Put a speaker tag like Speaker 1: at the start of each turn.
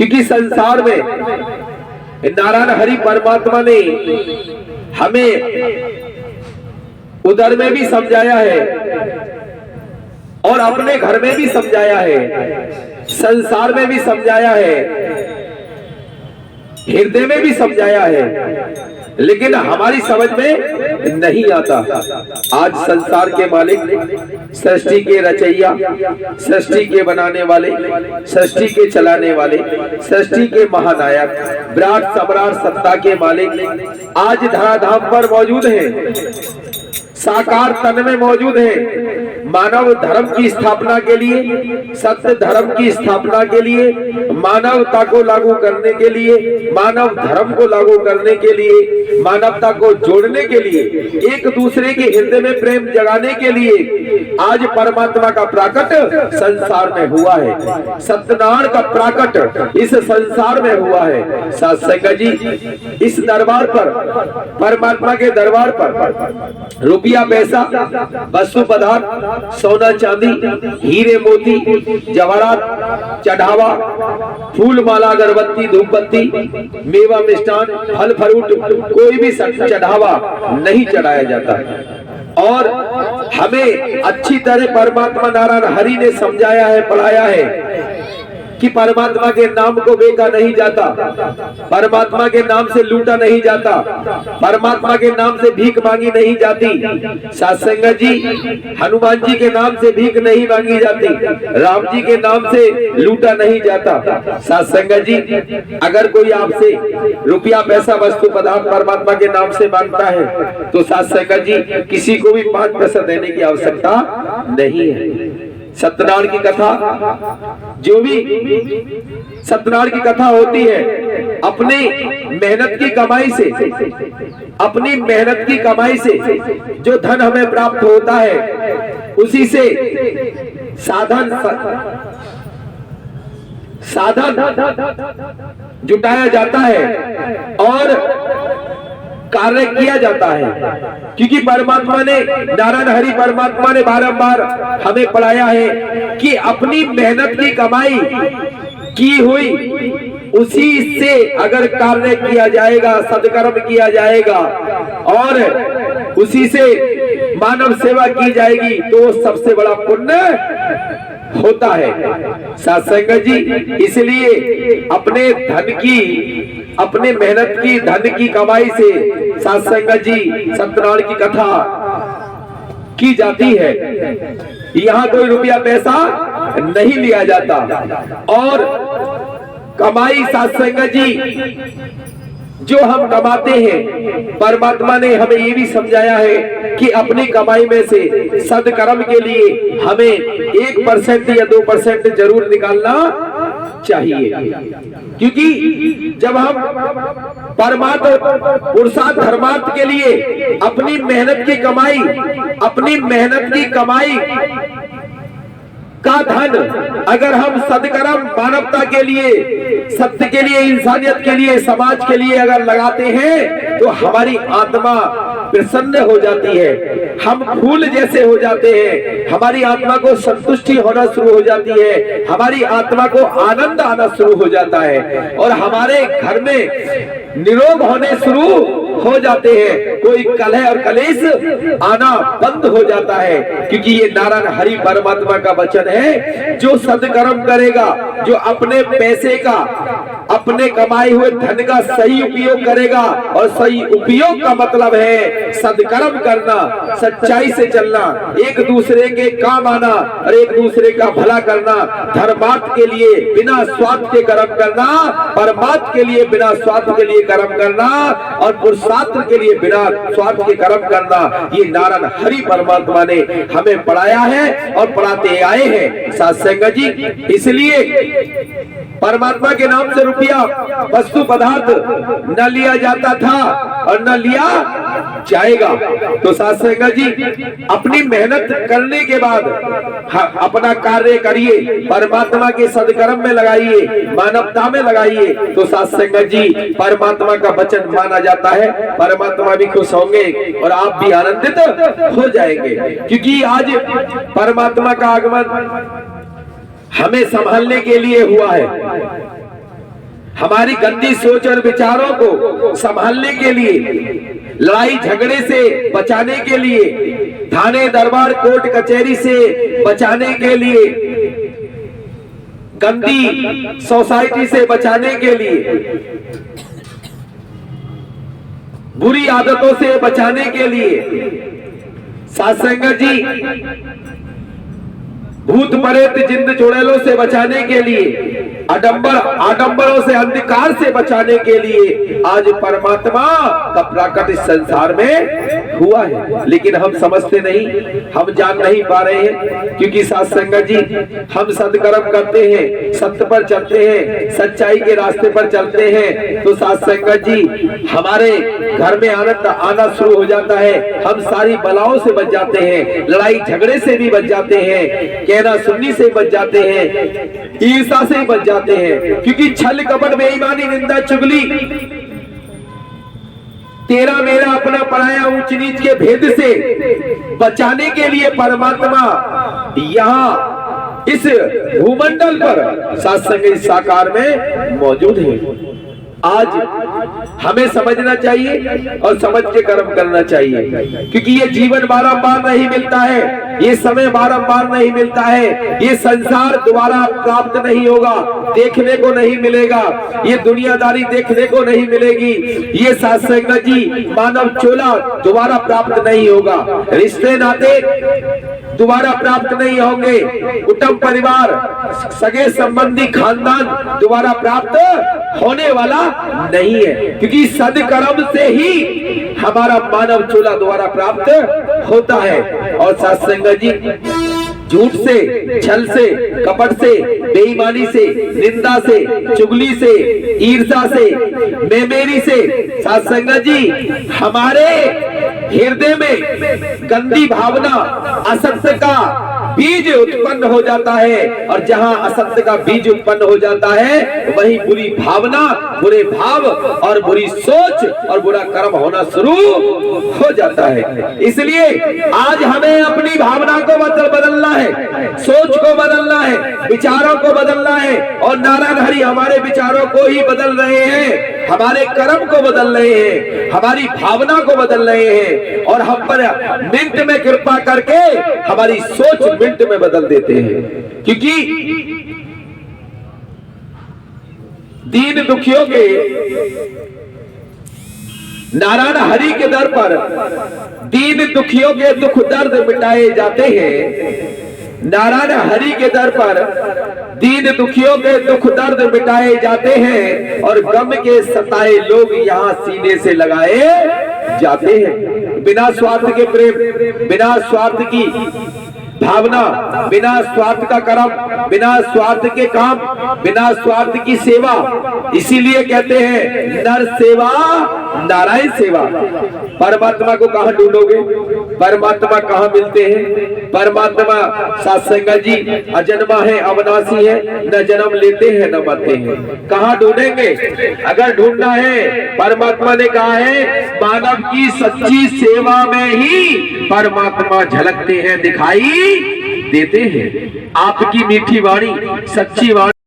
Speaker 1: क्योंकि संसार में नारायण हरि परमात्मा ने हमें उधर में भी समझाया है और अपने घर में भी समझाया है, संसार में भी समझाया है, हृदय में भी समझाया है, लेकिन हमारी समझ में नहीं आता। आज संसार के मालिक, सृष्टि के रचैया, सृष्टि के बनाने वाले, सृष्टि के चलाने वाले, सृष्टि के महानायक, विराट सम्राट सत्ता के मालिक आज धराधाम पर मौजूद हैं, साकार तन में मौजूद है। मानव धर्म की स्थापना के लिए, सत्य धर्म की स्थापना के लिए, मानवता को लागू करने के लिए, मानव धर्म को लागू करने के लिए, मानवता को जोड़ने के लिए, एक दूसरे के हृदय में प्रेम जगाने के लिए आज परमात्मा का प्राकट संसार में हुआ है। सत्यनारायण का प्राकट इस संसार में हुआ है। सत्संग जी, इस दरबार पर, परमात्मा के दरबार पर रुपया पैसा, वस्तु पदार्थ, सोना चांदी, हीरे मोती, जवाहरात, चढ़ावा, फूल माला, अगरबत्ती, धूपबत्ती, मेवा, मिष्ठान, फल फ्रूट, कोई भी चढ़ावा नहीं चढ़ाया जाता। और हमें अच्छी तरह परमात्मा नारायण हरि ने समझाया है, पढ़ाया है कि परमात्मा के नाम को बेचा नहीं जाता, परमात्मा के नाम से लूटा नहीं जाता, परमात्मा के नाम से भीख मांगी नहीं जाती। सत्संग जी, हनुमान जी के नाम से भीख नहीं मांगी जाती, राम जी के नाम से लूटा नहीं जाता। सत्संग जी, अगर कोई आपसे रुपया पैसा वस्तु पदार्थ परमात्मा के नाम से मांगता है तो सत्संग जी किसी को भी 5 पैसा देने की आवश्यकता नहीं है। सत्यनारायण की कथा, जो भी सत्यनारायण की कथा होती है, अपनी मेहनत की कमाई से, अपनी मेहनत की कमाई से जो धन हमें प्राप्त होता है उसी से साधन जुटाया जाता है और कार्य किया जाता है। क्योंकि परमात्मा ने, नारायण हरि परमात्मा ने बारंबार हमें पढ़ाया है कि अपनी मेहनत की कमाई की हुई उसी से अगर कार्य किया जाएगा, सदकर्म किया जाएगा और उसी से मानव सेवा की जाएगी तो सबसे बड़ा पुण्य होता है। सत्संग जी, इसलिए अपने धन की, अपने मेहनत की, धन की कमाई से सत्संग जी सत्यनारायण की कथा की जाती है। यहाँ कोई रुपया पैसा नहीं लिया जाता और कमाई सत्संग जी जो हम कमाते हैं, परमात्मा ने हमें ये भी समझाया है कि अपनी कमाई में से सदकर्म के लिए हमें 1% या 2% जरूर निकालना चाहिए। क्योंकि जब हम परमात्मा पुरुषार्थ धर्मार्थ के लिए अपनी मेहनत की कमाई, अपनी मेहनत की कमाई का धन अगर हम सदकर्म, मानवता के लिए, सत्य के लिए, इंसानियत के लिए, समाज के लिए अगर लगाते हैं तो हमारी आत्मा प्रसन्न हो जाती है, हम फूल जैसे हो जाते हैं, हमारी आत्मा को संतुष्टि होना शुरू हो जाती है, हमारी आत्मा को आनंद आना शुरू हो जाता है और हमारे घर में निरोग होने शुरू हो जाते हैं, कोई कलह और कलेश आना बंद हो जाता है। क्योंकि ये नारायण हरि परमात्मा का वचन है, जो सदकर्म करेगा, जो अपने पैसे का, अपने कमाए हुए धन का सही उपयोग करेगा, और सही उपयोग का मतलब है सदकर्म करना, सच्चाई से चलना, एक दूसरे के काम आना और एक दूसरे का भला करना, धर्मार्थ के लिए बिना स्वार्थ के कर्म करना, परमार्थ के लिए बिना स्वार्थ के लिए कर्म करना और पुरुषार्थ के लिए बिना स्वार्थ के कर्म करना, ये नारायण हरि परमात्मा ने हमें पढ़ाया है और पढ़ाते आए हैं। सत्संग जी, इसलिए परमात्मा के नाम से रुपया वस्तु पदार्थ न लिया जाता था और न लिया जाएगा। तो सत्संग जी, अपनी मेहनत करने के बाद अपना कार्य करिए, परमात्मा के सदकर्म में लगाइए, मानवता में लगाइए, तो सत्संग जी परमात्मा का वचन माना जाता है। परमात्मा भी खुश होंगे और आप भी आनंदित हो जाएंगे। क्योंकि आज परमात्मा का आगमन हमें संभालने के लिए हुआ है, हमारी गंदी सोच और विचारों को संभालने के लिए, लड़ाई झगड़े से बचाने के लिए, थाने दरबार कोर्ट कचहरी से बचाने के लिए, गंदी सोसाइटी से बचाने के लिए, बुरी आदतों से बचाने के लिए, साथ संगत जी भूत प्रेत जिंद चुड़ैलों से बचाने के लिए, आडंबरों से, अंधकार से बचाने के लिए आज परमात्मा का प्रकट इस संसार में हुआ है। लेकिन हम समझते नहीं, हम जान नहीं पा रहे हैं, क्योंकि साथ संगत जी हम सत्कर्म करते हैं, सत्य पर चलते हैं, सच्चाई के रास्ते पर चलते हैं, तो साथ संगत जी हमारे घर में आनंद आना शुरू हो जाता है। हम सारी बलाओं से बच जाते हैं, लड़ाई झगड़े से भी बच जाते हैं, कहना सुननी से बच जाते हैं, ईर्ष्या से बच जाते हैं, क्योंकि छल कपट बेईमानी निंदा चुगली, तेरा मेरा अपना पराया ऊंच नीच के भेद से बचाने के लिए परमात्मा यहाँ इस भूमंडल पर सत्संग इस साकार में मौजूद है। आज हमें समझना चाहिए और समझ के कर्म करना चाहिए, क्योंकि ये जीवन बारंबार नहीं मिलता है, ये समय बारंबार नहीं मिलता है, ये संसार दोबारा प्राप्त नहीं होगा, देखने को नहीं मिलेगा, ये दुनियादारी देखने को नहीं मिलेगी, ये सत्संग जी मानव चोला दोबारा प्राप्त नहीं होगा, रिश्ते नाते दोबारा प्राप्त नहीं होंगे, कुटुंब परिवार सगे संबंधी खानदान दोबारा प्राप्त होने वाला नहीं है, क्योंकि सद्कर्म से ही हमारा मानव चूल्हा दोबारा प्राप्त होता है। और सत्संग जी झूठ से, छल से, कपट से, बेईमानी से, निंदा से, चुगली से, ईर्ष्या से, मेमेरी से सत्संग जी हमारे हृदय में गंदी भावना, असत्य का बीज उत्पन्न हो जाता है, और जहां असत्य का बीज उत्पन्न हो जाता है वहीं बुरी भावना, बुरे भाव और बुरी सोच और बुरा कर्म होना शुरू हो जाता है। इसलिए आज हमें अपनी भावना को बदलना है, सोच को बदलना है, विचारों को बदलना है, और नारायण हरि हमारे विचारों को ही बदल रहे हैं, हमारे कर्म को बदल रहे हैं, हमारी भावना को बदल रहे हैं, और हम पर मिनट में कृपा करके हमारी सोच मिनट में बदल देते हैं। क्योंकि दीन दुखियों के नारायण हरि के दर पर दीन दुखियों के दुख दर्द मिटाए जाते हैं। नारायण हरि के दर पर दीन दुखियों के दुख दर्द मिटाए जाते हैं, और गम के सताए लोग यहाँ सीने से लगाए जाते हैं। बिना स्वार्थ के प्रेम, बिना स्वार्थ की भावना, बिना स्वार्थ का कर्म, बिना स्वार्थ के काम, बिना स्वार्थ की सेवा, इसीलिए कहते हैं नर सेवा नारायण सेवा। परमात्मा को कहां ढूंढोगे? परमात्मा कहां मिलते हैं? परमात्मा सत्संग जी अजन्मा है, अविनाशी है, न जन्म लेते हैं न मरते हैं। कहां ढूंढेंगे? अगर ढूंढना है, परमात्मा ने कहा है मानव की सच्ची सेवा में ही परमात्मा झलकते हैं, दिखाई देते हैं। आपकी मीठी वाणी, सच्ची वाणी